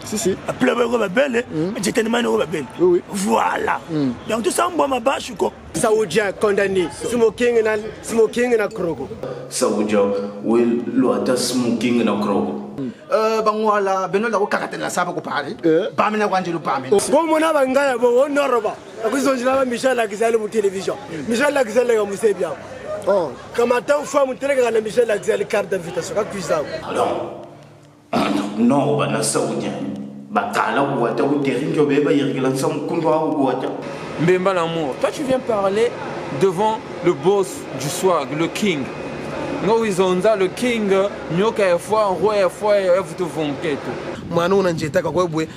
Si, si. Oui. Voilà. Donc tout ça, moi, ma bâche, quoi. Saoudien condamné. Smoking na krogo. Saoudien, oui, l'ouata smoking na krogo. Bangwala, Benoît la kakate la saba ko pare. Bamena wanjelu bamena. Bon mona bangaya bo onoroba. Akuzonjila Michel Akizale mu télévision. Michel Akizale ga musebia. Oh, kamata ufa mu télé ga Michel Akizale carte d'invitation ka kuisa. Alors. Non, bah, saoudien. Mbemba l'amour, toi tu viens parler devant le boss du swag, le king. ngo izonza le king nyoka efwa roi efwa evutu vumketu mwana unanjeta kwa kwebwe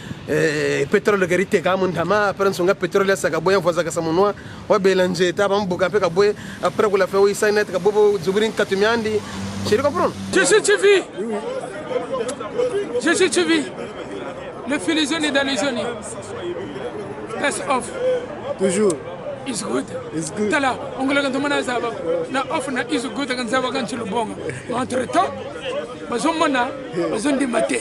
petrol garite kama ndama prenso nga petrol ya saka boya voza ka samunwa wa belanjeta bambuka pe kabwe après kula fe wi signet ka bobo zubrin katumyandi chéri comprendre GGTV le filisoni dans les zones test off toujours is good. It's good. Tala, ongela kan tumana zaba. Na off na is good kan zaba kan chulubonga. Entre temps, bazomana, bazondi mate.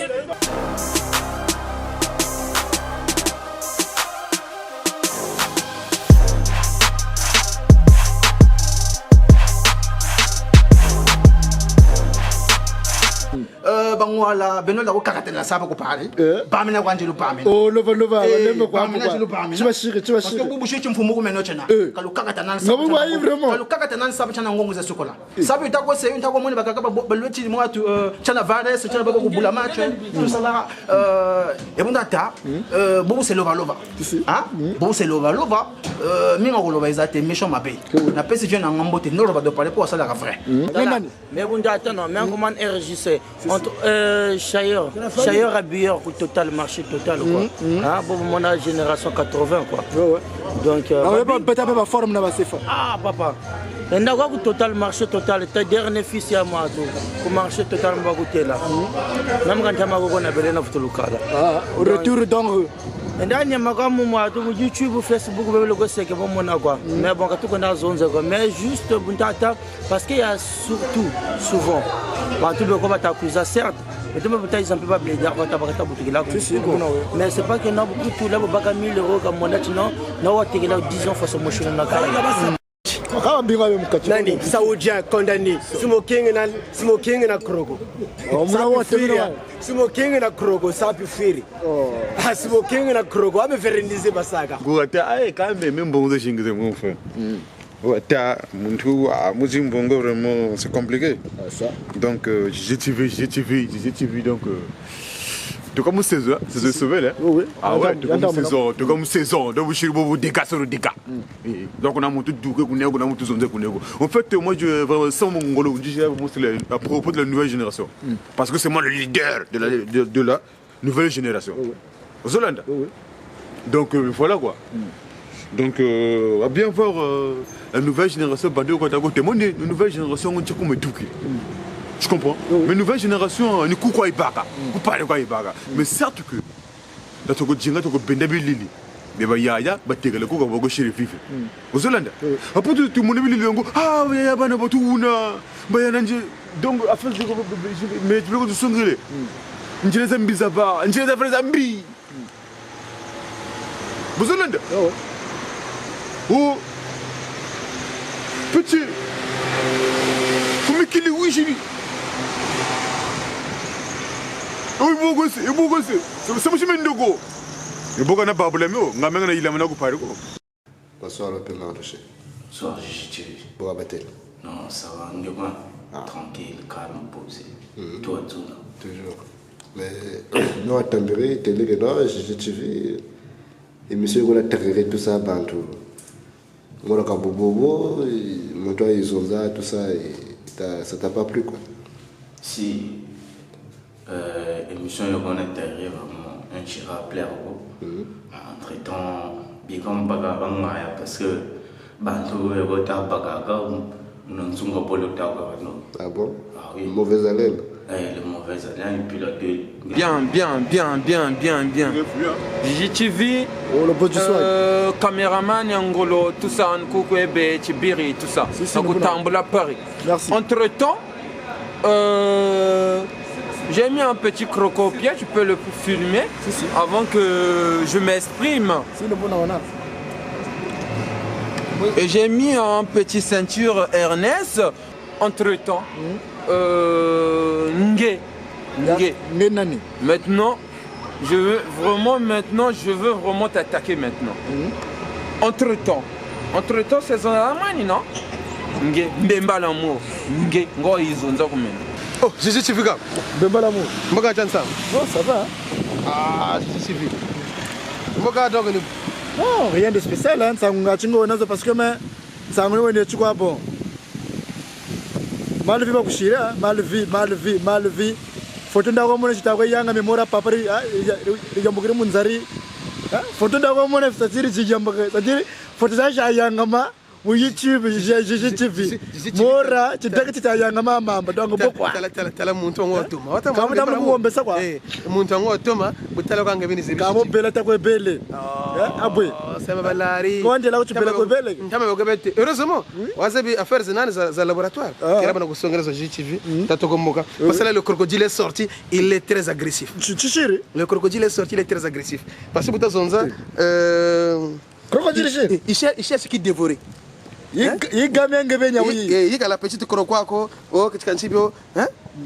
Bangwala benola ko kakatela saba ko pale bamina kwanje lu bamina oh lova lemo kwa bamina lu bamina chibashire parce que bubu shichi mfumo ko meno chena kalu kakata nan saba kalu kakata nan saba chana ngongo za sokola saba itako se itako moni bakaka balweti mo atu chana vares chana bako kubula match tout ça là et bon data bubu se lova hein bubu se lova minga ko lova izate méchant mabe na pesi je na ngambote no roba do parler pour ça la vrai mais bon data non mais comment RJC entre Chailleur habilleur pour total marché total quoi hein bon mon âge génération 80 quoi donc pas forme na basefa papa et n'a pas total marché total ta dernier fils ya moi pour marché total mba côté là même quand ma ko na belena futulukala au retour donc ndani ya makamu moi to YouTube Facebook be le gosse que bon mona quoi mais bon quand on a zonze quoi mais juste buntata parce qu'il y a surtout souvent quand tu veux comment t'accuser certes mais tu peux peut-être un peu pas blader quand t'as boutique là mais c'est pas que non beaucoup tout là baka 1000 € comme monnaie non non tu là 10 ans face au mochon na kala nani Saoudien condamné smoking na krogo smoking na krogo sapi firi smoking na krogo ame ferenize basaka gota ai quand même bon de chingue mon frère Ouata, Mouzimbongo, vraiment, c'est compliqué. Donc, GTV, donc. Tu comme saison, c'est sauvé là. Oui. Ah ouais, tu comme saison, donc vous dégâts sur le dégât. Donc on a monté tout, on a monté zone. En fait, moi je vraiment sans mon ngolo, je à propos de la nouvelle génération. Parce que c'est moi le leader de la nouvelle génération. Aux Hollandais. Donc voilà quoi. Donc, à bien voir la nouvelle génération, la nouvelle génération, on tient comme tout. Tu comprends? Mais la nouvelle génération, on ne coupe pas Ibaka. Mais certes que, là, tu as un Bendabi mais il y a le coup qui va chez aux Hollandais. Après, tout le monde dit ah, il y a un tout. Donc, afin de. Mais tu peux te songrer. Je les aime bizarre, je les aime bien. Aux Hollandais? Oh, petit, comment qu'il est oui, j'ai dit. Oh, il faut que c'est monsieur Mendogo. Il faut qu'on a pas de problème. On a même il a mené au Paris. Bonsoir, le père Mardoché. Bonsoir, j'ai Bon abattel. Non, ça va, on est tranquille, calme, posé. Toi, tout là. Toujours. Mais nous attendons, télé que non, j'ai vu. Et monsieur, on a terré tout ça, bantou. Moi, quand Bobo, mon toit, ils ont tout ça, ça t'a pas plu quoi? Si, l'émission est bonne intérieure, un chira plaire. Entre-temps, bien comme Bagabanga, parce que Bantou et Rota Bagaga, nous ne sommes pas le Taga. Ah bon? Ah oui. Mauvaise haleine. Le mauvais haleine, et puis la gueule. Bien. JTV, caméraman, Angolo, tout ça, Nkoukwebe, Tibiri, tout ça. Nakutambula Paris. Entre-temps, j'ai mis un petit croco-pied, tu peux le filmer avant que je m'exprime. Et j'ai mis un petit ceinture Ernest. Entre-temps, maintenant, je veux vraiment t'attaquer maintenant. Entre-temps, c'est un amani, non? Mbemba l'amour. Oh, j'ai tu fais Mbemba l'amour. Mboka Jansa. Oh, ça va. Ah, j'ai vu. Mboka donc non, rien de spécial hein, ça on a parce que mais ça on est tu quoi bon. mal vu bakushira mal vu photo ndako mona chitako yanga memora papari yambukire munzari photo ndako mona tsatiri chiyambuke tsatiri photo za yanga ma mu YouTube TV mora chitaka chitayanga mama ndongo bokwa tala muntu ngotuma wata kama ndamu kuombesa kwa muntu ngotuma butala kwanga bini ziri kama bela takwebele abwe sema balari konje la uchibela kwebele ntama bakobete heureusement wasabi affaires zinani za laboratoire kera bana kusongera za GTV tatokomoka parce que le crocodile est sorti il est très agressif chichiri le crocodile est sorti il est très agressif parce que butazonza crocodile il cherche qui dévorer yigamenge benya oui yiga la petite crocodile oh kichikansibio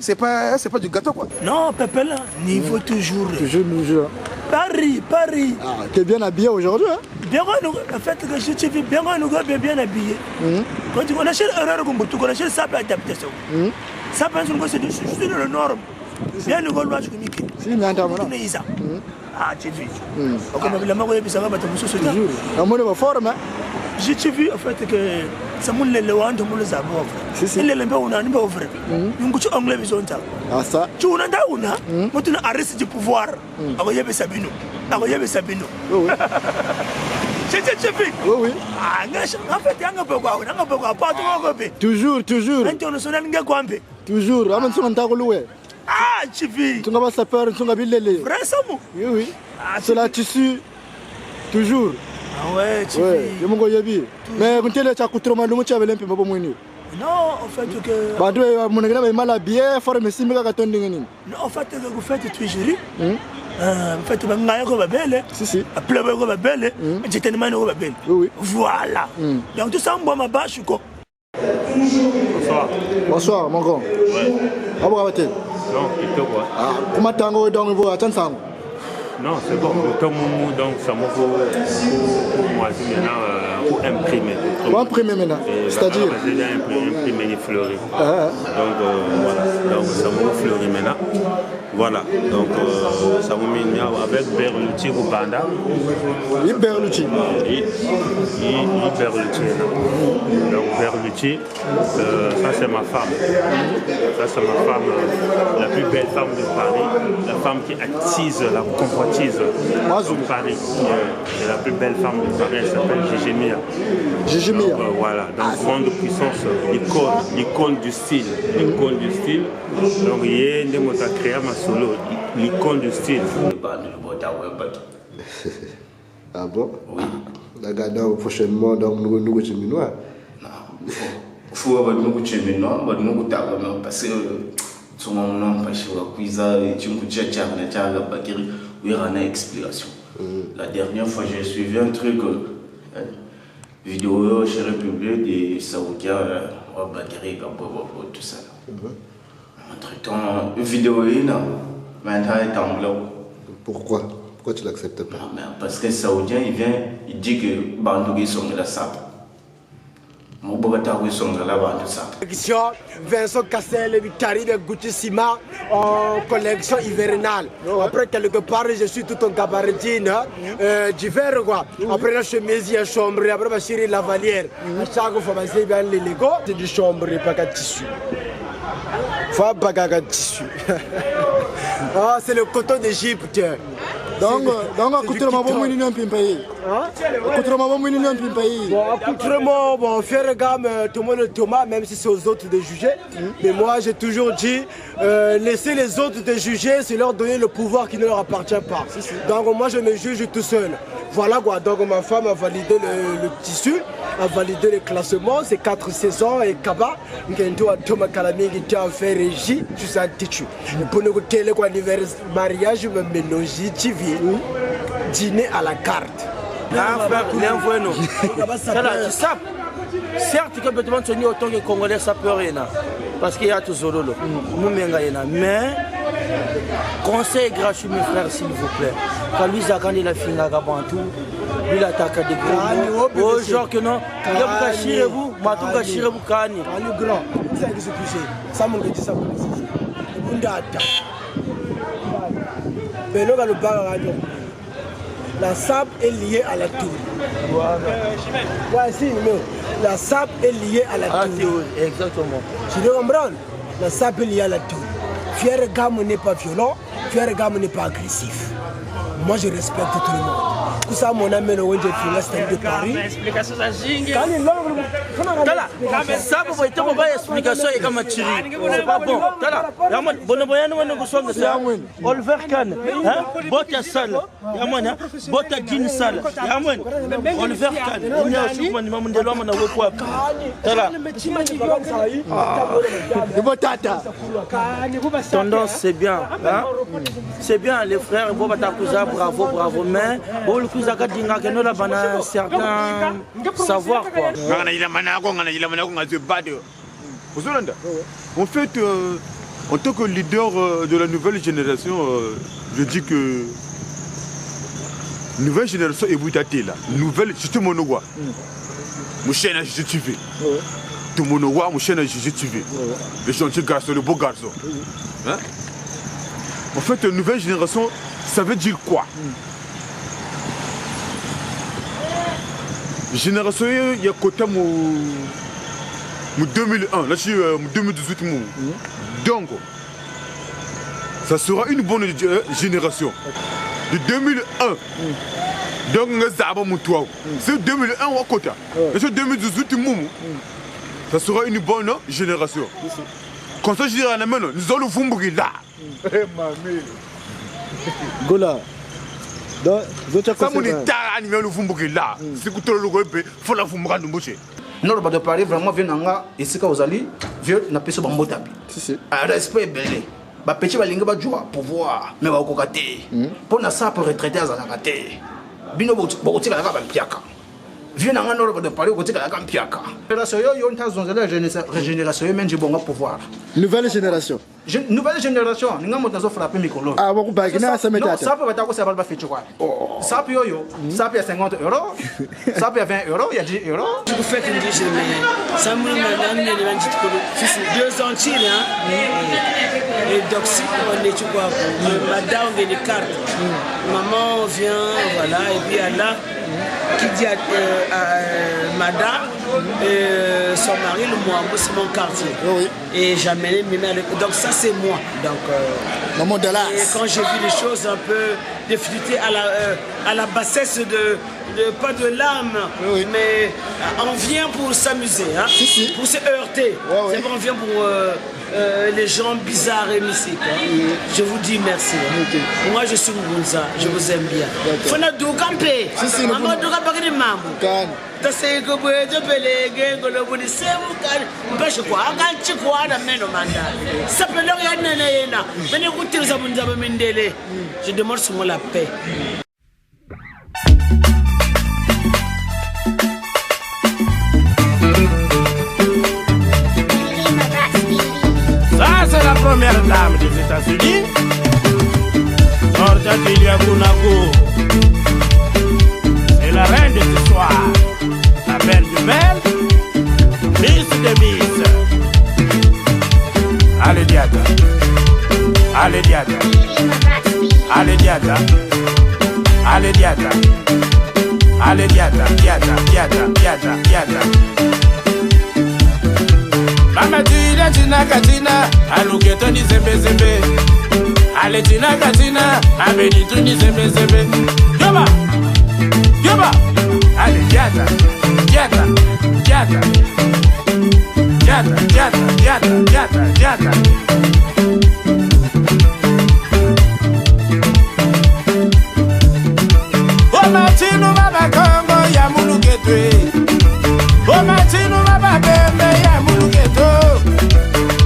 c'est pas du gâteau quoi. Non, Pépé là, niveau toujours. Toujours. Paris. Ah, t'es bien habillé aujourd'hui hein? Bien en fait que je te vis bien habillé. Quand tu connais l'erreur comme tu connais ça peut adaptation. Ça pense que c'est juste le norme. Bien le gaulois je communique. Si mais entends là. Ah, tu vis. Comme la maman ça va battre monsieur ce toujours. La monnaie va forme hein. J'ai vu en fait que ça m'a le lewand mo le zabo frère. Il le on a ni ba frère. Ngu ci anglais bi zonta. Ah ça. Tu on anda una mo tu na arrêt du pouvoir. Ako yebe sabino. Oui. C'est fait. Oui. Ah, en fait yanga pokwa pas toujours. International nga kwambe. Toujours. Amen songa ndakuluwe. Ah, chifi. Tu vas sapeur, tu vas bilele. Vrai ça mo. Oui. C'est la tissu. Toujours. Ah ouais, tu vis. Mongo yebi. Mais quand tu es là, tu as lu chabele mpe babo mwini. Non, en fait que Bado monagana ba mala bien forme simika ka tondinga nini. Non, en fait que vous faites toujours. En fait ba ngaya ko ba belle. Si. Appelez ko ba belle. J'étais demandé ko ba belle. Oui. Voilà. Donc tout ça mbo ma bache ko. Bonsoir mon grand. Ouais. Abo ka bate. Non, il te quoi. Ah, comment tango donc vous attendre ça. Non, c'est bon. Donc, ça m'a pour moi, maintenant, pour imprimer. Pour imprimer maintenant. C'est-à-dire j'ai déjà imprimé les fleuris. Donc, voilà. Donc, ça m'a fleuri maintenant. Voilà. Donc, ça m'a mis avec Berluti ou Banda. Il Berluti. Il Berluti. Donc, Berluti, ça, c'est ma femme. Ça, c'est ma femme, la plus belle femme de Paris. La femme qui attise la compréhension. Paris, c'est la plus belle femme de Paris, elle s'appelle Gigi Mia. Voilà, donc grande puissance, l'icône du style. Donc il y a une créé ma solo, l'icône du style. Ah bon? Oui. Regardons prochainement donc nous cheminois. Non. Faut avoir nous cheminois, nous parce que tout le monde parce que cuisa et tu me dis il y aura une explication. La dernière fois, j'ai suivi un truc, vidéo chez République des Saoudiens, tout ça. Entre-temps, vidéo est là, maintenant elle est en blanc. Pourquoi tu l'acceptes pas? Parce que les Saoudiens, il dit que Bandougi sont de la sape. Vincent Cassel, Victory de Gucci-Sima en collection hivernale. Après, quelque part, je suis tout en gabardine d'hiver. Après, la chemise, il y a chambre. Après, ma chérie, la valière. À chaque fois, c'est bien les Lego. C'est du chambre, pas de tissu. Faut pas de tissu. Ah, c'est le coton d'Égypte. Donc, accoutrement, bon, nous sommes pays. Accoutrement, bon, nous sommes pays. Bon, accoutrement, bon, faire gamme, tout le monde le Thomas, même si c'est aux autres de juger. Mais moi, j'ai toujours dit, laisser les autres de juger, c'est leur donner le pouvoir qui ne leur appartient pas. Donc, moi, je me juge tout seul. Voilà quoi. Donc, ma femme a validé le tissu, a validé le classement, c'est 4 saisons et Kaba. Nous avons Thomas Kalami qui a fait régie, juste un tissu. Pour nous, quel mariage, je me mélange TV. Dîner à la carte. Certes, que Bethlehem est autant que Congolais, ça peut rien. Parce qu'il y a tout Zololo. Mais, conseil gratuit, mes frères, s'il vous plaît. Quand lui, Zakani, la fille, Nagabantou, lui, il attaque des gros. Oh, genre que non. Il y a beaucoup de chirez-vous, Matou Kachirez-vous, Kani. Un grand. Ça existe plus. Ça m'a dit ça. La sable est liée à la tour. Ouais, si, mais la SAP est liée à la théorie. Exactement. Tu dois comprendre. La SAP est liée à la théorie. Fier Gamme n'est pas violent, Fier Gamme n'est pas agressif. Moi je respecte tout le monde. Tout ça, mon ami, le Wendy Finger de Paris. Explication ça zingue. Tala, ça pour être une bonne explication et comme Thierry. C'est pas bon. Tala, yamon, bon boyan no ko songa ça. Oliver Kahn, hein? Bota sale. Yamon, bota jean sale. Yamon. Oliver Kahn, il y a souvent ni mamun de l'homme na wo Tala. Tendance c'est bien, hein? C'est bien les frères, bon batakuza, bravo, bravo, mais bon le kuza kadinga que nous là bana certain savoir quoi. En fait, en tant que leader de la nouvelle génération, je dis que nouvelle génération est boutatée là. Nouvelle, c'est tout mon oua. Mon chien a juste tué. Tout mon oua, mon chien a juste tué. Le gentil garçon, le beau garçon. Hein? En fait, nouvelle génération, ça veut dire quoi? Génération, il y a côté mon 2001, là je suis 2018. Donc, ça sera une bonne génération. De 2001. Donc, c'est 2001 au côté. C'est 2018, ça sera une bonne génération. Comme ça, je dirais à la main, nous allons vous mourir là. Gola. Ça mon état animé le fumbuki là. C'est que tout le monde faut la fumbuka nous boucher. Non, de Paris vraiment vient nanga ici quand vous allez vieux n'a pas ce bambo tapi. Si. Respect belé. Ba petit ba linga ba joie pouvoir mais ba kokate. Pour na ça pour retraiter à zakate. Bino bo tika la ba mpiaka. Vieux nanga non de Paris ko tika la mpiaka. Génération yo nta zonzela régénération même j'ai bon pouvoir. Nouvelle génération. Nouvelle génération, nous avons frappé Mikolo. Ah, vous avez ça, ça peut être pas fait quoi. Ça peut ça peut 50 €, ça peut 20 €, il y a 10 €. Vous faites une dish, mais ça me donne 2 ans, et doxy, on est tout quoi. Madame, on a des cartes. Maman vient, voilà, et puis elle a qui dit à madame, son mari, le moi, c'est mon quartier. Oui. Et j'amène mes mères. Donc ça c'est moi. Donc maman de là. Et quand j'ai vu les choses un peu défritées à la bassesse pas de l'âme, oui. Mais on vient pour s'amuser, hein, pour se heurter. Ouais. On vient pour les gens bizarres et mystiques. Hein. Je vous dis merci. Okay. Moi je suis Ngunza, je vous aime bien. Fona du campé. Maman du campé de maman. C'est que vous êtes belégé, que vous dites c'est vous parce quoi, quand tu crois dans mes mandats. Ça peut leur y aller là. Venez écouter ça vous avez mindélé. Je demande sur moi la paix. Ça c'est la première dame des États-Unis. Georgia Tilia Kunaku. C'est la reine de ce soir. La belle du belle, Miss de Miss. Allez Diada, allez Diada, allez Diada, allez Diada, allez Diada, Diada. Mama Tina Katina, aluketo ni zembe. Allez Tina Katina, abenitu ni zembe. Yoba. Allez, Diada. O matino baba Congo ya muluketwe. O matino baba Bembe ya muluketo.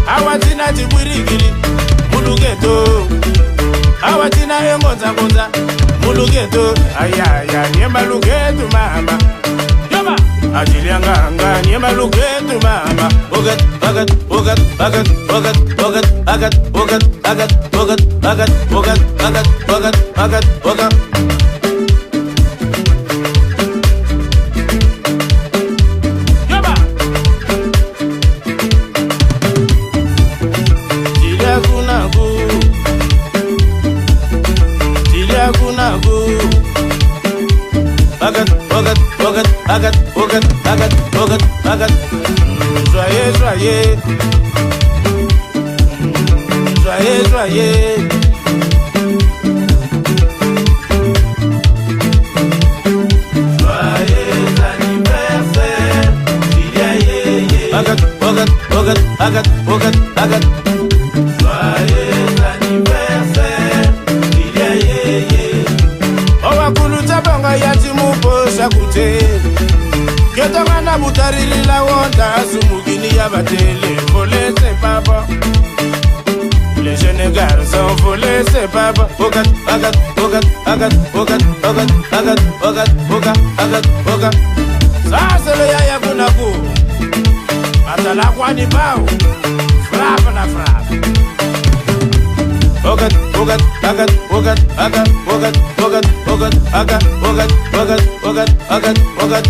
Awatina tibwirigiri muluketo. Awatina yengonza muluketo. Aya nyemba luketo mama. Yoba ajilianga nyemba luketo mama. Ogat. Yoba Jilia kunaku. Agat. Joyeux anniversaire, Owakuluta banga yati muposha kute Ketangana butarili la wonta Sumugini ya batele Volé c'est papa Les jeunes garçons volés c'est papa Ogat, agat, ogat, agat, ogat, ogat, agat, ogat, ogat, agat, ogat. Ça c'est le yaya kunaku Atala kwani bao Frappe la frappe Ogat, ogat, agat, ogat, agat, ogat, ogat, ogat, agat, ogat, ogat, ogat, agat, ogat.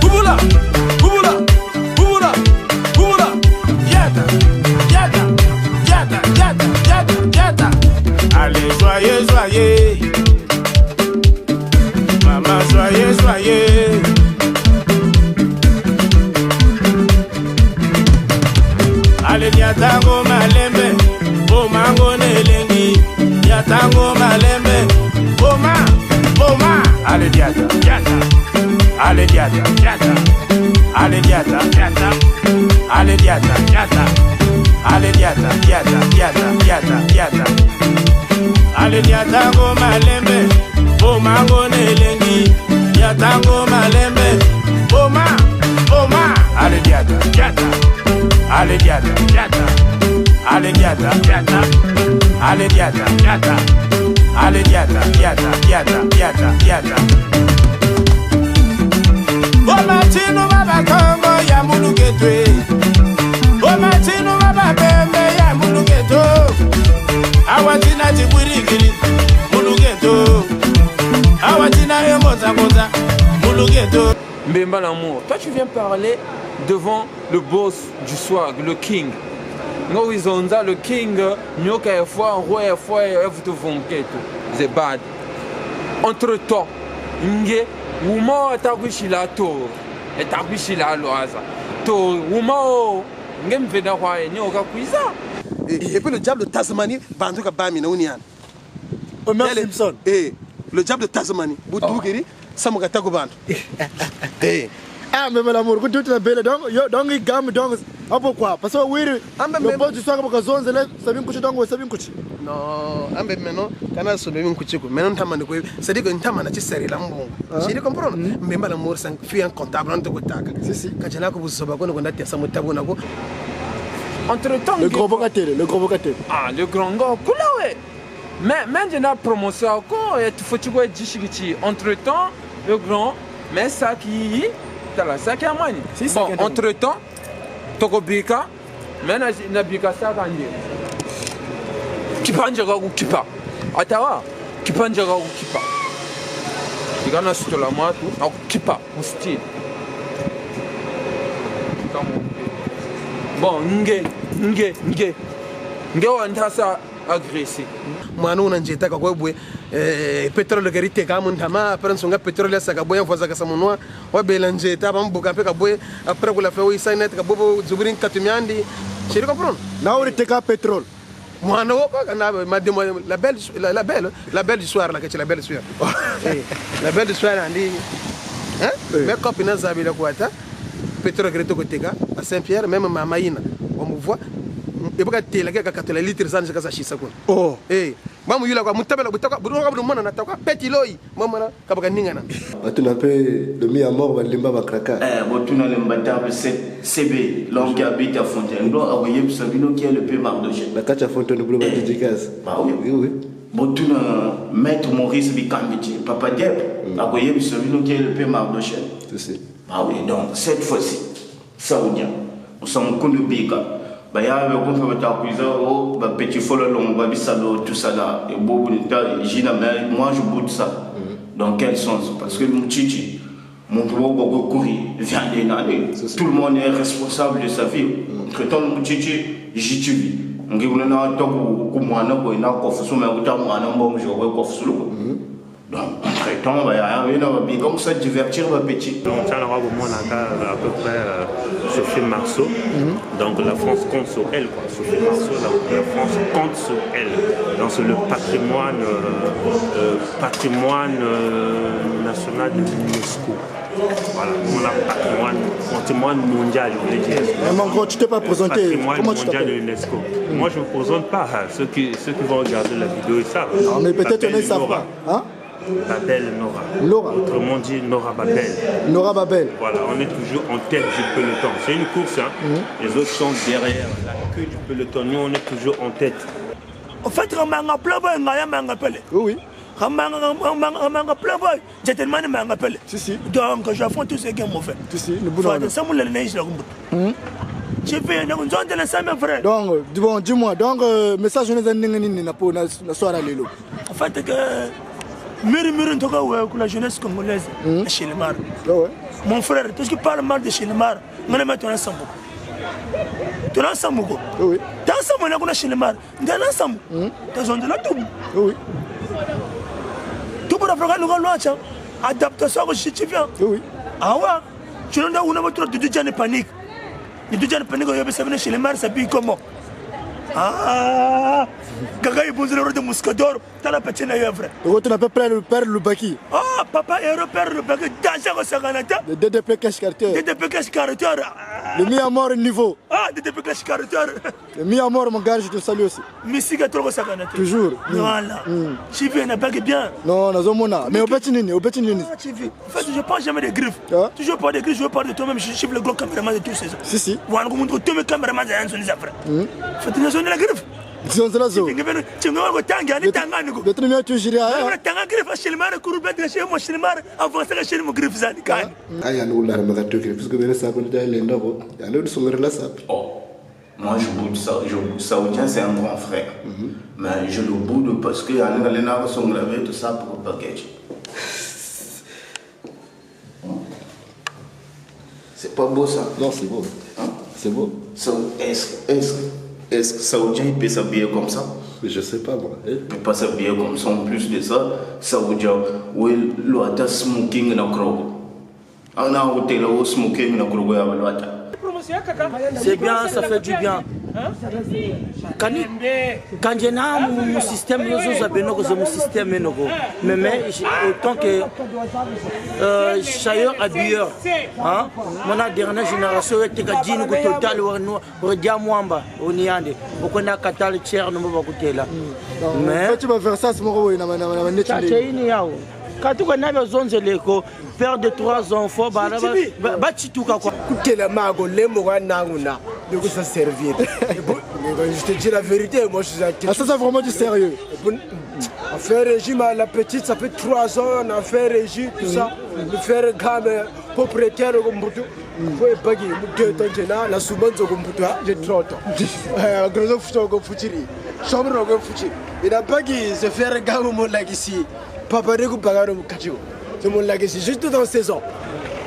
Kubula, kubula, kubula, kubula. Yata, yata, yata, yata, yata, yata. Allez, joyeux, joyeux. Maman, joyeux, joyeux. Allez, nyatango malembe, bomango nelengi. Nyatango malembe, boma, boma. Allez, diata, diata. Allez, diata, diata. Allez, diata, diata. Allez, diata, diata. Allez, diata, diata, diata, diata, diata. Allez, nyatango malembe. Bomango nelengi, nyatango malembe, boma, boma. Allez diata, diata, allez diata, diata, allez diata, diata, allez diata, diata, allez diata, diata, diata, diata, diata. Omatino baba Congo ya muluketwe, omatino baba Bembe ya muluketo, awatina jibwirigiri muluketo. Mbemba l'amour, toi tu viens parler devant le boss du swag, le king. Nous ils le king, nous qui est foi, roi est foi, et vous te vonketo. C'est bad. Entre temps, nge, wouma takushila to, et takushila loaza. To, wouma o, nge mveda kwa e, nyoka kuiza. Et puis le diable de Tasmanie, banduka bami na unian. Omer Simpson. Le diable de Tasmanie, Boudbougiri, Samuka Tagoban. Ah, mais l'amour, vous dites la belle, donc il gamme, donc, ah pourquoi? Parce que oui, le boss du soir, parce que zone, ça vient coucher, donc, ça vient coucher. Non, ambe maintenant, quand on se met un coucher, maintenant, tamane quoi, c'est-à-dire que tamane tu serais lambon. J'ai compris. Mais l'amour, c'est un fille un comptable, on te contacte. Si. Quand tu l'as que vous savez qu'on a été Samuka Tagonago. Entre temps, le gros vocateur, le gros vocateur. Ah, le grand gars, cool, ouais. Mais maintenant, promotion encore, il faut que tu vois entre temps, le grand, mais ça qui est ça qui est mani. Bon, entre temps, Toko Bika, maintenant, il y a Bika ça quand il qui prend du rago qui part. Atawa, qui prend du rago qui part. Il y a un sur la moite, qui part, au style. Bon, Nge, on a ça. Agressé. Mwana unanjeta kwa bwe petrol garite kama ndama pranso petrol saka boya voza kasa munwa wa belanjeta bambuka peka bwe après kula fa wi sanet ka bobo zuburin katumyandi chéri comprendre na uri teka petrol mwana wo kana mademo la belle du soir la que la belle du soir la belle du soir andi hein mais copine zabila kwata petrol garite ko teka à Saint-Pierre même mama ina on me voit et pourquoi tu es là quand les litres sans que ça chisse quoi oh mamu yula kwa mutabela butaka buronga bulumana nataka petiloi mama kabaka ningana batuna pe le mi à mort balimba bakraka botuna le mbatable CB l'homme qui habite à Fontainebleau a voyé Sabino qui est le peu Mardoché la catch à Fontainebleau ba dédicace bah oui botuna maître Maurice Bikambiti papa Diep a voyé Sabino qui est le peu Mardoché c'est bah oui donc cette fois-ci saoudien nous sommes Kundubika bah y a le groupe de petit follow long babisalo tout ça là et bobo Gina mais moi je boude ça dans quel sens parce que mon chichi mon gros courir vient d'énaler tout le monde est responsable de sa vie entre-temps mon chichi j'y on dit on a tout comme moi na ko ina ko fusu mais autant moi na bon je ko fusu donc entre temps, comme ça, divertir le petit. Donc, ça aura au moins à peu près Sophie Marceau. Donc, la France compte sur elle, quoi. Sophie Marceau, la France compte sur elle. Donc, c'est le patrimoine national de l'UNESCO. Voilà, on a patrimoine mondial, je voulais dire. Mais en gros, tu t'es pas présenté. Patrimoine mondial de l'UNESCO. Moi, je ne me présente pas. Ceux qui vont regarder la vidéo, ils savent. Non, mais peut-être on ne savent pas. Hein? Babel Nora. Nora. Autrement dit, Nora Babel. Nora Babel. Voilà, on est toujours en tête du peloton. C'est une course, hein. Les autres sont derrière la queue du peloton. Nous, on est toujours en tête. En fait, oui. Si. Donc, j'affronte tous ces games, mon frère. Si. Donc, bon, dis-moi, donc, message na soirée Lelo. En fait, que la jeunesse congolaise, chez les Mar. Mon frère, tout ce qui parle mal de chez les Mar, on est maintenant ensemble. Tu es ensemble, oui. Tu es ensemble, on est chez les Mar. Tu es ensemble. Tu es ensemble, oui. Tout pour faire nous allons adaptation que je suis bien. Oui. Ah ouais. Tu n'as pas trop de gens de panique. Les deux gens de panique, ils savent chez les Mar, ça puis comment? Ah, Gaga est bon de Mouscador, t'as la petite naïve, frère. Tu n'as pas père le Baki. Ah, papa est repère le Baki, dans un Saganata. Le DDP cache caractère. DDP cache caractère. Le mis à mort niveau. Ah, DDP cache caractère. Le mis à mort, mon gars, je te salue aussi. Messi a trop Saganata. Toujours. Voilà. Si bien n'a pas que bien. Non, non, non. Mais au petit nini. En fait, je parle jamais de griffes. Tu veux pas de griffes, je parle de toi-même. Je suis le gros caméraman de tous ces ans. Si. Voilà, comment tous mes caméramans sont les affaires. Faites la griffe. Tu es là, zo. Tu vas tanga ni tanga ni go. Le truc tu gères. Ah, tanga griffe chez le mar, couru bête chez moi chez le mar, avance chez le griffe zani kan. Ah, ya no la ma gato que parce que ben ça connaît les ndako. Ya no sont là ça. Oh. Moi je boude ça, Saoudien c'est un grand frère. Mais je le boude parce que ya les ndako sont gravés tout ça pour le package. C'est pas beau ça. Non, c'est beau. Hein? C'est beau. Est-ce que Saoudien il peut s'habiller comme ça? Je sais pas moi. Il peut pas s'habiller comme ça. En plus de ça, Saoudien, où est le smoking na krogo? On a un hôtel où smoking na krogo ya balwata. C'est bien, ça fait du bien. Quand j'ai un système, mon système, mais autant que chailleur habilleur, mon dernière génération était gardien au total au diamwamba au niande au qu'on a catal cher nous va coûter là. Mais tu vas faire ça, c'est mon rôle. Quand tu as besoin de l'écho, père de 3 enfants, de quoi ça servir. Je te dis la vérité, moi je suis à ça c'est vraiment du sérieux. On fait régime à la petite, ça fait 3 ans, on a fait régime, tout ça. On fait gamme propriétaire au Mbutu. Il faut pas qu'il la soubance au Mbutu, j'ai 30 ans. Gros foutu au Futiri, chambre au Futiri. Il n'a pas qui se faire gamme au monde là ici. Papa de Kupagaro Kacho. C'est mon là ici, juste dans saison.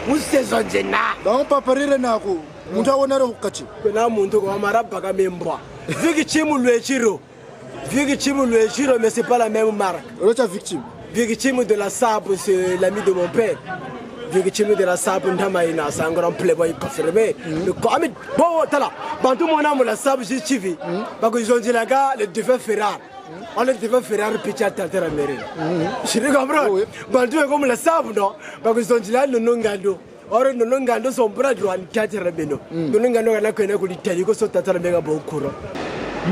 Une saison de na. Donc papa de Renako. Muta wonero hukachi. Kuna muntu kwa maraba kama mbwa. Viki chimu lwechiro. Mais c'est pas la même marque. L'autre victime. Victime de la Sabre, c'est l'ami de mon père. Victime de la Sabre, Ndamaïna, c'est un grand playboy confirmé. Le Kwame, bon, tala. Bantou mon âme, la Sabre, j'ai suivi. Parce qu'ils ont dit, les gars, le devait Ferrari. On le devait Ferrari, petit à terre à mairie. Je ne comprends pas. Bantou est comme la Sabre, non? Parce qu'ils ont dit là, le non-gando. Or, nous n'avons son bras droit, nous n'avons nous n'avons pas l'Italie, nous sommes à la bon courant.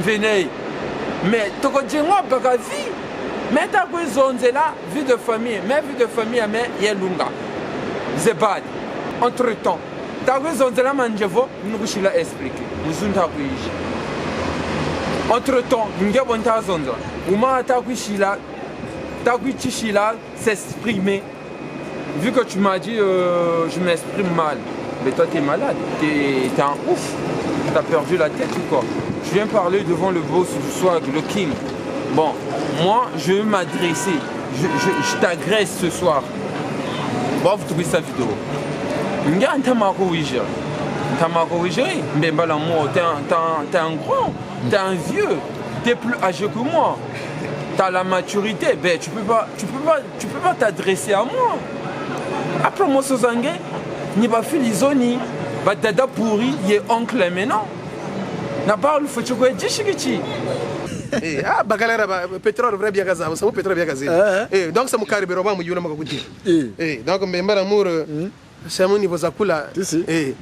Venez, mais tu as moi bagavi, mais tu as besoin là, vie de famille, mais vie de famille, mais il y a lunga. C'est bad. Entre temps, tu as besoin de la manger, nous vous l'avons expliqué. Nous avons entre temps, nous avons besoin de la manger, s'exprimer. Vu que tu m'as dit je m'exprime mal, mais toi tu es malade, tu es un ouf, tu as perdu la tête ou quoi? Je viens parler devant le boss du soir, le king. Bon, moi je vais m'adresser, je t'agresse ce soir. Bon, vous trouvez sa vidéo. Nga ntamako wija. Ntamako wija, mais t'es un grand, t'es un vieux, t'es plus âgé que moi. tu as la maturité, ben, tu peux pas t'adresser à moi. Après moi, Sozangé, ni ba filizoni, ba dada pourri, il est oncle maintenant. Na parle faut tu quoi dishigiti. Ah bagalera ba pétrole vrai bien gazabo, ça pétrole bien gazé. Donc ça me carré roba mu yuna makakuti. Donc mbemba l'amour c'est mon niveau zakula.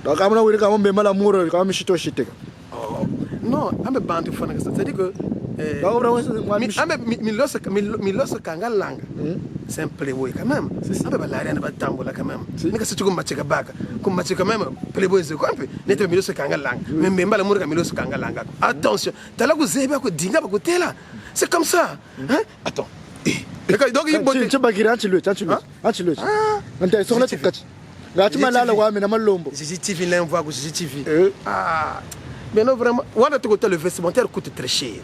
Donc amna wiri ka mbemba l'amour ka mishito shiteka. Non, ambe bantu fana c'est-à-dire que miloso kangalanga c'est un playboy quand même. Ambe balari na batambola quand même. Nika se tuko macheka baka. Comme macheka même playboy c'est quoi un peu. Nete miloso kangalanga. Mais mbemba l'amour ka miloso kangalanga. Attention, t'as là que zeba ko dinga ba ko tela. C'est comme ça. Hein? Attends. Donc il botte. Tu bagira antilu. Anta sona tikati. Ngati malala wa mina malombo. CCTV là on voit que CCTV. Ah. Mais non, vraiment, on a tout le vestimentaire coûte très cher.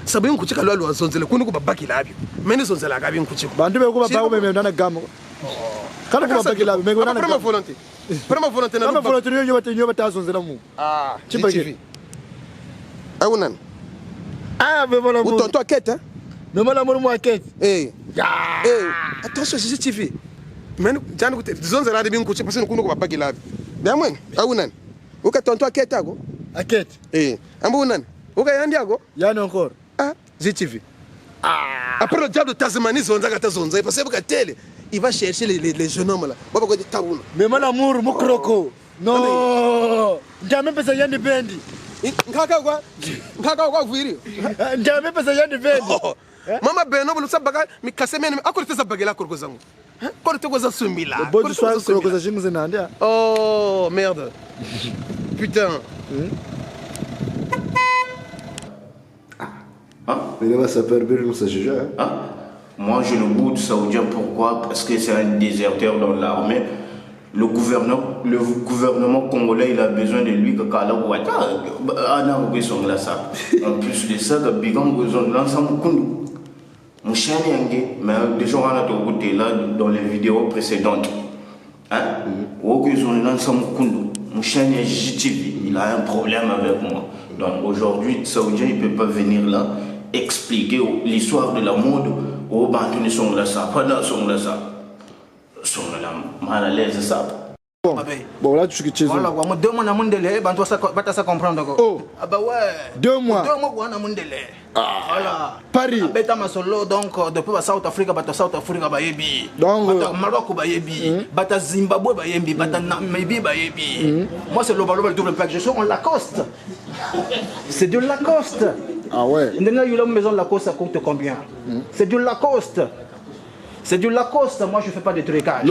Ça veut dire que tu as le zonzele, qu'on ne peut pas baquer la vie. Mais nous sommes là, la vie, on coûte. Bandu be ko ba ba me na gamme. Kana ko ba baquer la vie, mais on a vraiment volonté. Vraiment volonté na. Vraiment volonté yo bata zonzela mu. Ah, tu baquer. Ah unan. Ah, mais voilà. Ou tonton quête hein. Mais voilà mon moi quête. Attention CCTV. Mais nous jana ko zonzela de bien coûte parce que nous ko ba baquer la vie. Bien moi. Ah unan. Ou ka tonton quête ago. Aket. Ambo nani? Oka yandi ago? Yani encore. Ah, GTV. Après le diable de Tasmanie, zonza gata zonza, parce que télé, il va chercher les jeunes hommes là. Baba ko tabouna. Mais mon amour, mon croco. Non. Jamais pas ça yandi bendi. Ngaka kwa viri. Jamais pas ça yandi bendi. Mama beno bulu sabaka mi kasemene akore te sabagela korko zangu. Ko te ko za sumila. Bon du soir korko za jingu zinandia. Oh merde. Putain. Moi, je le boude saoudien. Pourquoi? Parce que c'est un déserteur dans l'armée. Le gouvernement congolais, il a besoin de lui. En plus de ça, mais déjà, on a tout là dans les vidéos précédentes. Il a un problème avec moi. Donc aujourd'hui, Saoudien, il ne peut pas venir là expliquer l'histoire de la mode au Bantu sont là ça, pas dans son là ça. Sont là mal à l'aise ça. Bon là tu sais que tu es. Voilà, moi 2 mois na mundele, Bantu ça va ça comprendre. Oh. Ah bah ouais. 2 mois. 2 mois na mundele. Voilà. Paris. Beta masolo donc depuis South Africa, bata South Africa ba yebi. Bata Maroc ba yebi. Bata Zimbabwe ba yebi, bata Namibie ba yebi. Moi c'est le double pack, je suis en Lacoste. C'est de Lacoste. Ah ouais. Une maison Lacoste ça coûte combien? C'est du Lacoste. C'est du Lacoste, moi je fais pas de trucage.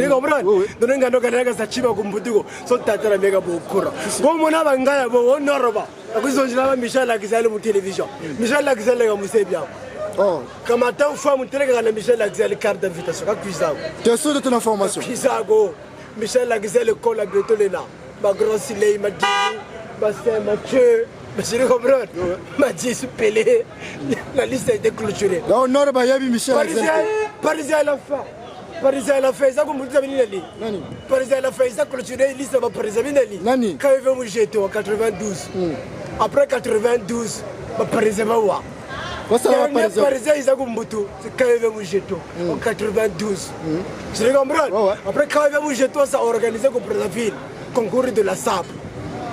tu comprends? Donc on gagne quand ça chiba comme Boutigo, son tata la méga beaucoup. Bon mon avant gars bon norba. À cause de la Michel Laxel au télévision. Michel Laxel est comme c'est bien. Oh, comme attends fois mon télé quand Michel Laxel carte d'invitation. Tu es sûr de ton information? Pisago, Michel Laxel colle à bientôt les là. Ma grosse Silei m'a dit, Bastien Mathieu. Je comprends. Ma dit se pelé. La liste a été clôturée. Non, non, Michel. Parisien à la fin. Parisien à la fin, ça comme vous avez dit. Parisien à la fin, ça clôturé, liste va Parisien Nani. Quand il veut me jeter en 92. Après 92, Parisien va voir. Parisien, ils ont Mbutu, c'est quand il veut me jeter en 92. Je comprends. Après quand il veut me jeter, ça a organisé comme la ville. Concours de la SAP.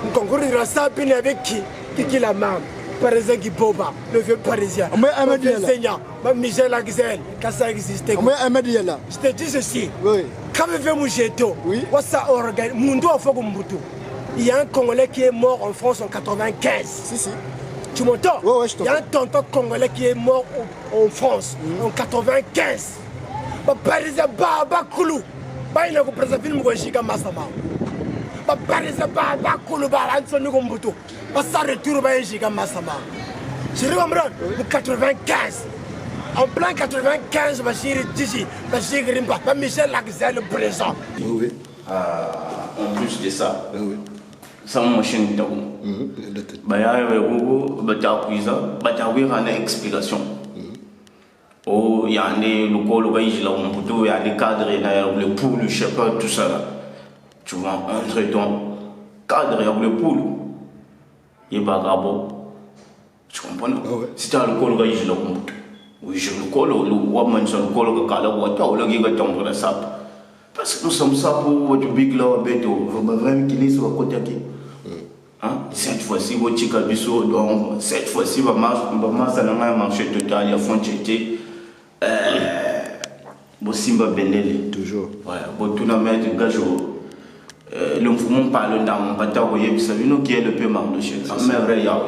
Un concours de la SAP, il est avec qui? Qui la main? Parisien qui boba, le vieux parisien. Enseignant, Michel Laxel, quand ça existait. Je te dis ceci. Quand je vais Moujeto, il y a un Congolais qui est mort en France en 95. Si. Tu m'entends? Il y a un tonton Congolais qui est mort en France en 95. Parisien Baba Koulou. Il y a un film qui est Massama. Parisien Baba Koulou, ça retourne à Massama. Je comprends. 95. En plein 95, Bachir Diji, Bachir Rimba, Michel Laxel le présent. Oui. En plus de ça, ça m'a machine de il y a une explication. Il y a des cadres, le pool, le chef, tout ça. Tu vois, entre ton cadre et le pool. Il y a tu comprends? Si tu as le col, il y a oui, je le col, le woman, le col, le col, le col, le sap. Parce que nous sommes ça pour le big law, béto. Vous m'avez qui n'est pas côté qui. Cette fois-ci, vous êtes cabisso, donc cette fois-ci, va marcher total, il y a foncheté. Vous simba benele. Toujours. Ouais, vous tout la mettre gajo. Le mouvement parle dans mon bataille, vous savez, nous qui est le paiement de chez nous. Mais vrai, y'a.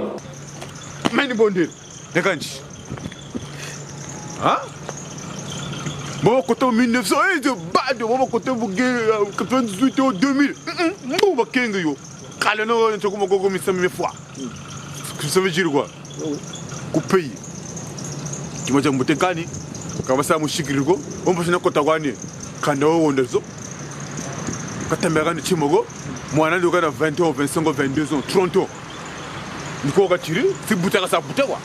Mais bon Dieu, les gars. Hein? Bon, côté 1900, de bad, bon, côté 98 ou 2000. Bon, kenga yo. Kaleno, on se comme gogo misami fois. Ça veut dire quoi? Au pays. Tu m'as dit que Kani, quand ça m'a chigrigo, on peut se nakota wani. Kanda o ondezo. Quand tu m'as dit Chimogo, moi, on a 20 ans, 25 ans, 22 ans, 30 ans. Nous avons tiré, c'est Boutera sa Boutera.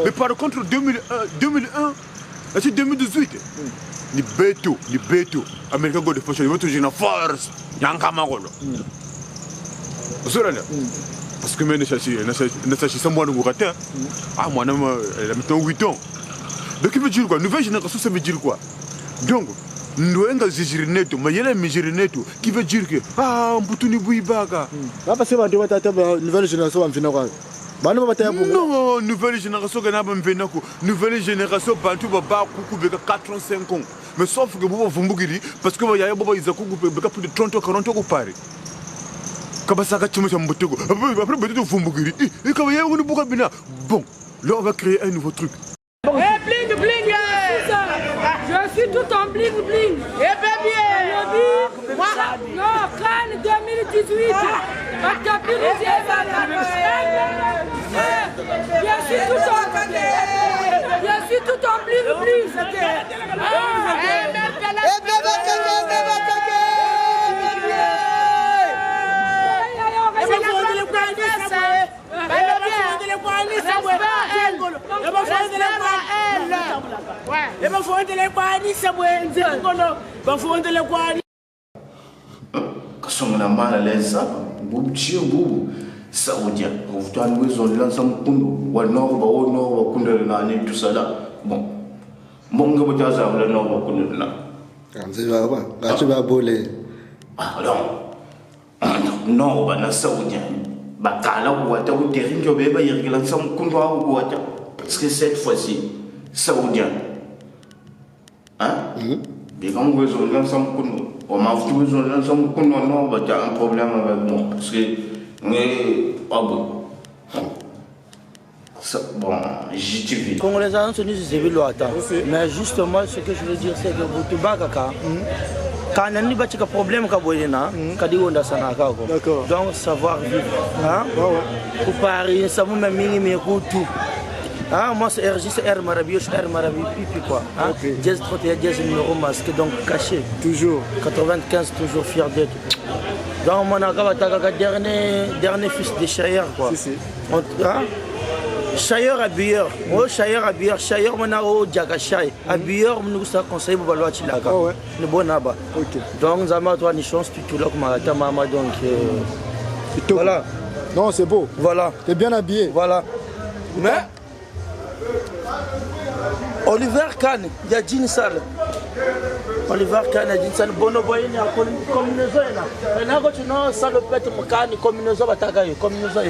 Mais par contre, 2001, c'est 2018. Ni Beto, Américain Gold Fashion, ils vont toujours en force. Yankamagolo. Vous savez, parce que maintenant, c'est moi le raté. Ah, moi, j'ai 8 ans. Donc, il veut dire quoi? Nouvelle génération, ça veut dire quoi? Donc, nous avons un zizirineto, mais il y a un mégirineto qui veut dire que on peut tout nous baga. Parce que la nouvelle génération va venir. Non, nouvelle génération qui n'a pas venir. Nouvelle génération, Bantu va pas couper 4-5 ans. Mais sauf que vous vous moquez parce que il y a plus de 30 ans, 40 ans au Paris. Quand ça va tu me après peut-être vous moquez. Et quand il y a une boucle bien. Bon, là on va créer un nouveau truc. Bling bling. Je suis tout en bling bling. Eh bien, moi, non, Cannes 2018. Je suis tout en bling bling. On a mal à l'aise, ça. Boubou, Saoudien. Vous doit nous zoner ensemble, ou al nord, au nord, au Kunda, tout ça là. Bon. Mon gars, vous avez le nord, au Kunda. Tu vas voler. Alors, non, on a Saoudien. Bakala, ou à ta ou terrible, je vais y aller ensemble, Kunda, ou à ta. Parce que cette fois-ci, Saoudien. Hein? Et quand vous zoner ensemble, Kunda. On m'a dit que nous avons un problème avec moi. Parce que. Bon, j'y vais. Congolais, on se dit que c'est mais justement, ce que je veux dire, c'est que Boutouba Kaka, quand on a un problème, donc savoir vivre. Pour Paris, ça m'a mis tout. Moi c'est RJ, c'est R Marabi, pipi quoi. Jazz 31, jazz numéro masqué, donc caché. Toujours. 95, toujours fier d'être. Donc mon dernier fils de Chayer quoi. Chayer habilleur. Oh Chayer habilleur, Chayer mon au Djagachai. Habilleur, nous ça conseille pour valoir Chilaga. Le bon naba. Donc nous avons trois chances tout là comme ta maman donc. Voilà. Non c'est beau. Voilà. T'es bien habillé. Voilà. Mais Oliver Kahn, il y a Jean Sal. Oliver Kahn, il y a Jean Sal. Bono Boy, il y a combinaison. Il y a un salopette Kahn, combinaison Batagayo, combinaison.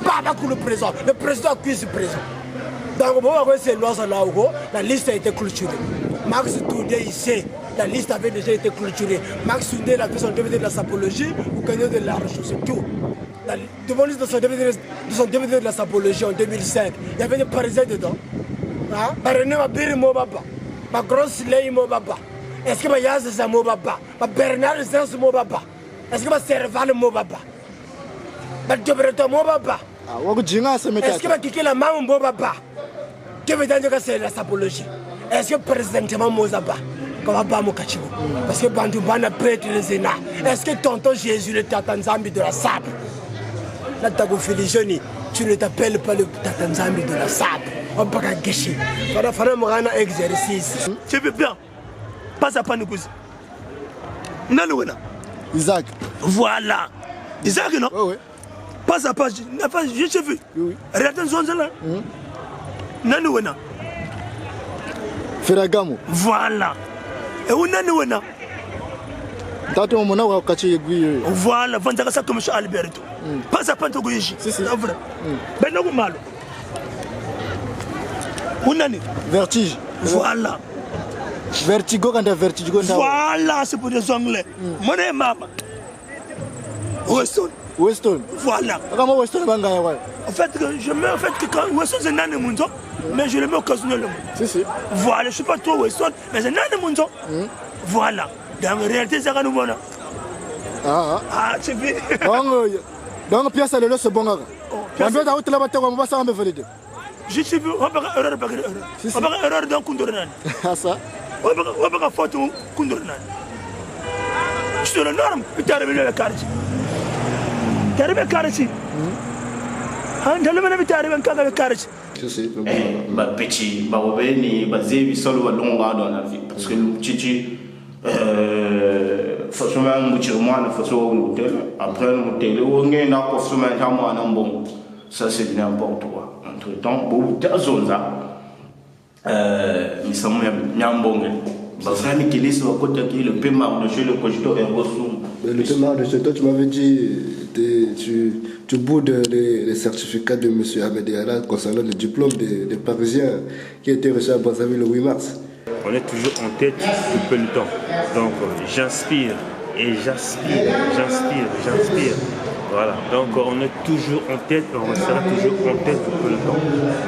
Pas le président. Le président accuse le président. Donc, moi, c'est loi la liste a été clôturée. Max Toudé, ici, la liste avait déjà été clôturée. Max Toudé, la personne devait de la sapologie ou gagner de l'argent, c'est tout. Devant liste de son DVD de la sapologie en 2005, il y avait des Parisiens dedans. René Mabiri Mobaba, ma grosse Lei Mobaba. Est-ce que ma Yaz c'est Mobaba? Ma Bernard c'est Mobaba. Est-ce que ma Serval Mobaba? Ma Djobreto Mobaba. Est-ce que ma Kiki la maman Mobaba? Que veut dire que c'est la sapologie? Est-ce que présentement Mozaba? Parce que Bandoubana prêtre les Zéna. Est-ce que tonton Jésus le Tatanzambi de la sable? Là, tu ne t'appelles pas le Tatanzambi de la sable. On peut pas gâcher. Il faut faire un exercice. Tu veux bien? Pas à Panoukouz. Nalouena. Isaac. Voilà. Isaac, non? Oui. Pas à pas. Je t'ai vu. Oui. Regarde son là. Nalouena. Ferragamo. Voilà. Et où Nalouena? Voilà, Vandaka comme M. Alberto. Pas à Pantogoyeji. C'est vrai. Ben non, mal. Vertige. Voilà. Vertigo quand vertigo. Voilà, c'est pour les Anglais. Mon maman. Weston. Weston. Voilà. Comment Weston va gagner? En fait, je mets en fait que quand Weston c'est Nane Munzo, mais je le mets occasionnellement. Si. Voilà, je ne suis pas trop Weston, mais c'est Nane Munzo. Voilà. Dans la réalité, c'est un nouveau. Ah, tu sais. Donc, Pierre Salelo, c'est bon. On va la bataille, on va s'en valider. Je suis vu, on va faire erreur. On va faire erreur dans Kundurnan. Ah, ça. On va faire faute dans Kundurnan. Je suis le norme, tu es arrivé à la carte. Tu es arrivé à la carte. Tu es arrivé à la carte. Petit, ni basé solo à long dans la vie. Parce que le Titi, forcément, après, on est là, forcément, ça c'est n'importe quoi. Entre temps, beaucoup de zones, nous sommes bien. Le paiement de chez le cogito est ressource. Le paiement de chez toi, tu m'avais dit, tu boudes les certificats de M. Ahmed Yara concernant le diplôme des Parisiens qui a été reçu à Brazzaville le 8 mars. On est toujours en tête du peloton. Donc j'inspire et j'aspire. Voilà, donc on est toujours en tête, on restera toujours en tête du peloton.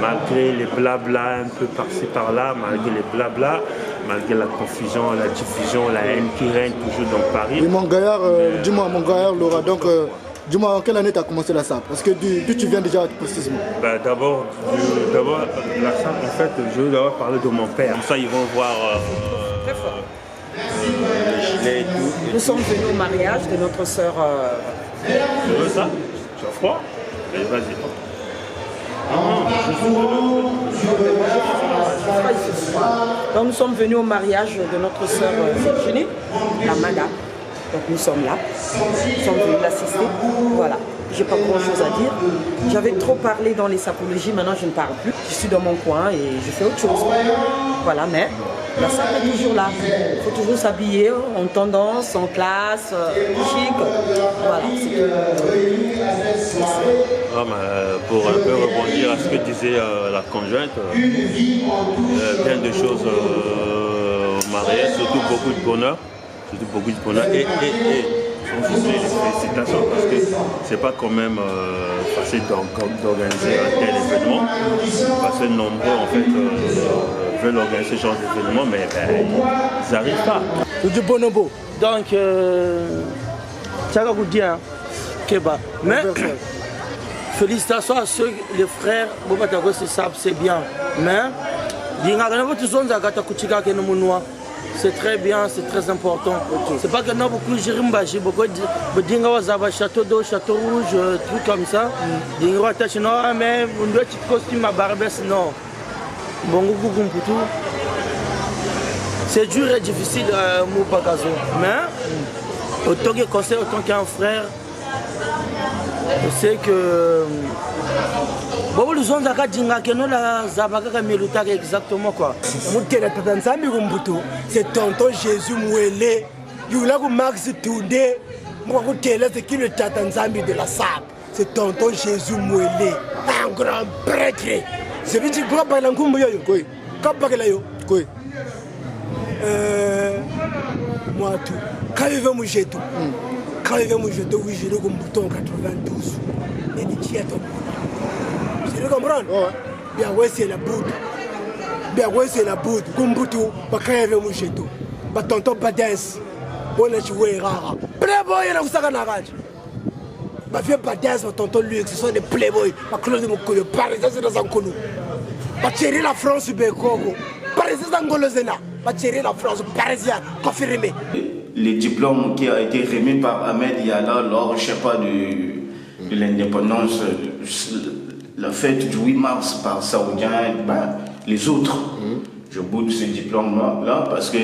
Malgré les blabla un peu par-ci par-là, malgré les blabla, malgré la confusion, la diffusion, la haine qui règne toujours dans Paris. Et mon gaillard, dis-moi, Laura, donc dis-moi en quelle année tu as commencé la SAP? Parce que d'où tu viens déjà précisément? D'abord, la SAP, en fait, je veux d'abord parler de mon père. Comme ça, ils vont voir le gilet et tout. Nous sommes venus au mariage de notre sœur. Tu veux ça? Tu as froid? Allez, vas-y. Donc nous sommes venus au mariage de notre sœur Virginie, la madame. Donc nous sommes là, nous sommes venus l'assister. Voilà, j'ai pas grand chose à dire. J'avais trop parlé dans les sapologies, maintenant je ne parle plus. Je suis dans mon coin et je fais autre chose. Voilà, mais la salle est toujours là. Il faut toujours s'habiller en tendance, en classe, chic. Voilà, c'est tout. Pour un peu rebondir à ce que disait la conjointe, plein de choses au mariage, surtout beaucoup de bonheur. Et je vous les félicitations parce que c'est pas quand même facile d'organiser un tel événement. Parce que nombreux en fait veulent organiser ce genre d'événement, mais ils n'arrivent pas. Du bonobo. Donc, ça va vous dire, Keba. Mais, félicitations à ceux, les frères, c'est bien. Mais, c'est très bien, c'est très important. C'est pas que nous beaucoup de beaucoup de château d'eau, château rouge, trucs comme ça. Mais on doit être costume à Barbès, non. C'est dur et difficile, mais autant que conseil, autant qu'un frère, je sais que exactement quoi. C'est tonton Jésus Mouélé. Il voulait que Max Toundé, c'est qui le Tatanzambi de la sable. C'est tonton Jésus Mouélé, un grand prêtre. C'est lui qui doit parler en Kumbuyo. Quand parler yo. Moi tout. Quand il veut mouiller tout. Quand il veut mouiller tout, oui, j'ai le bouton 92. Et dit qui est ton tu comprends? Bien ouais c'est la boute. Bien ouais c'est la boute. Kumbutu, bakayeve musheto. Batonto badance. On a joué rare. Playboy na kusaka na raji. Ba vieux badance batonto lui ce sont des playboy. Ba close mo koyo Paris c'est dans un kono. Ba chéri la France be koko. Paris c'est dans Golozena. Ba chéri la France parisien confirmé. Les diplômes qui a été remis par Ahmed Yalla lors je sais pas de l'indépendance, la fête du 8 mars par Saoudiens, ben, les autres, je boude ces diplômes-là parce que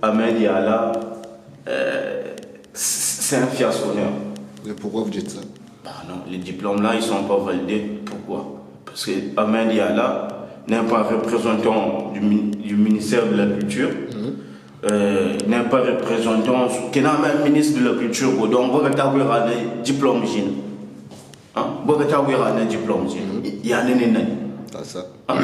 Ahmed Yalla, c'est un fiasco. Mais pourquoi vous dites ça? Ben non, les diplômes-là, ils ne sont pas validés. Pourquoi? Parce que Ahmed Yalla n'est pas représentant du ministère de la Culture. N'est pas représentant, qui n'a même ministre de la Culture. Donc, on va avoir un diplôme. Un diplôme. Il y a un diplôme.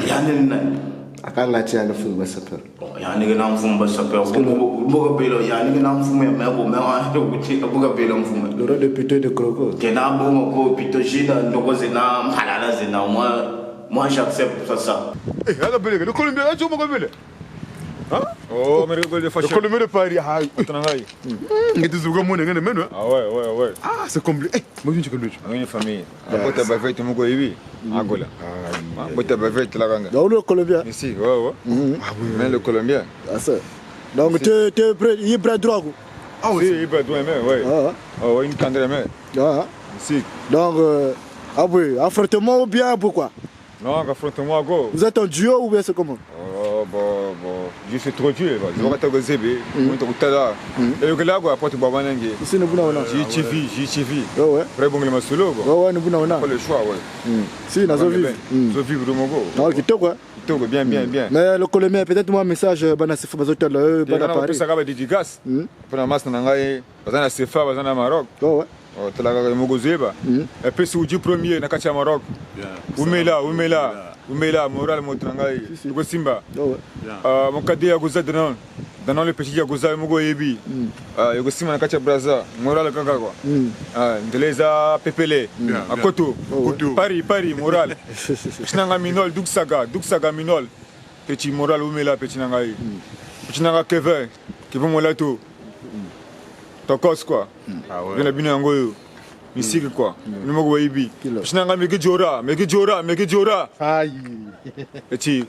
Il y a un diplôme. Akanga tia na fumba sapeur. Ya ni na fumba sapeur. Boga belo ya ni na fumba me ko me wa to buti boga belo fumba. Le rôle de pito de croco. Kena bongo ko pito jina ndoko zena halala zena moi j'accepte ça. Eh ala bele le Colombien a jomo ko bele. Hein? Oh, mais le Colombien de Paris, ah, mais tu joues mon engagement, non? Ah ouais. Ah, c'est compliqué. Moi je ne connais pas. Une famille. Après tu as fait mon goïbi. Angola. Après tu as fait la ganga. Dans le Colombien. Ici, ouais. Ah oui, mais le Colombien. Ah ça. Donc tu es prêt, il est prêt droit. Ah oui, il est prêt droit mais ouais. Ah ouais, une candre mais. Ah. Ici. Donc ah oui, affrontement ou bien pourquoi? Non, affrontement go. Vous êtes en duo ou bien c'est comment? Oh bon. Je suis trop tué. Je vais te gozer. On te goûte là. Et que là quoi, après tu vas manger. Ici nous voulons. JTV. Ouais. Très bon le masolo. Ouais, nous voulons. Pas le choix ouais. Si, nous avons vu. Nous vivre de mon go. Non, qui quoi? Bien. Mais le Colombien peut-être moi message banasif bazotel là Paris. Ça va dédicace. Pour la masse nangai, bazana sefa, bazana Maroc. Ouais. Oh, tu l'as mogozeba. Et puis c'est au premier na kacha Maroc. Umela moral motrangai. Go Simba. Mon cadet a gozé dans le petit Yagoza Mogo Ebi. Go Simba na kacha Braza. Moral kaka quoi. Ndeleza Pepele. À Koto. Paris moral. Chinanga Minol Duxaga Minol. Petit moral Umela petit nangai. Petit nanga Kevin Molato. Tokos quoi. Ah ouais. Bien bien ngoyo. Musique quoi. Nous go Ebi. Petit nanga Megejora. Aïe. Petit